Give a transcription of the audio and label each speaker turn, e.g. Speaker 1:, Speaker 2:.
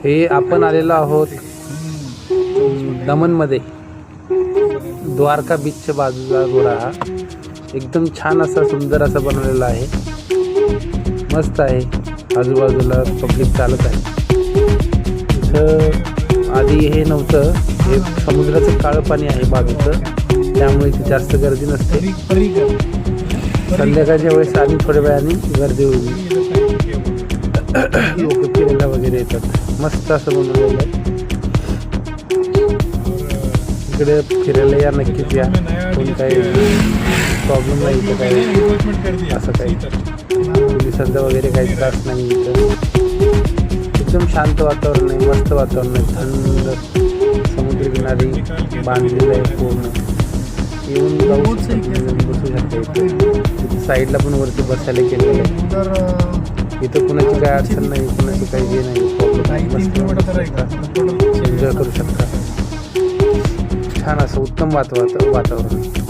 Speaker 1: हे आपण आलेलो आहोत दमनमध्ये. द्वारका बीचच्या बाजूला रोड हा एकदम छान असा सुंदर असा बनवलेला आहे. मस्त आहे. आजूबाजूला पब्लिक चालत आहे. इथं आधी हे नव्हतं. हे समुद्राचं काळं पाणी आहे बाजूचं, त्यामुळे इथे जास्त गर्दी नसते. संध्याकाळच्या वेळेस आणि थोड्या वेळाने गर्दी होईल. लोक फिरायला वगैरे येतात. मस्त असं बनवलेलं आहे. इकडे फिरायला या, नक्कीच या. कोण काही प्रॉब्लेम नाही इथं, काही असं काही पोलिसांचा वगैरे काही त्रास नाही इथं. एकदम शांत वातावरण आहे. मस्त वातावरण आहे. थंड समुद्रकिनारी बांधलेलं आहे पूर्ण. येऊन जाऊ बसू शकता इथं. साईडला पण वरती बसायला केलेलं आहे. इथं कुणाची काय अडचण नाही, कुणाची काही हे नाही. एन्जॉय करू शकता. छान असं उत्तम वातावरण.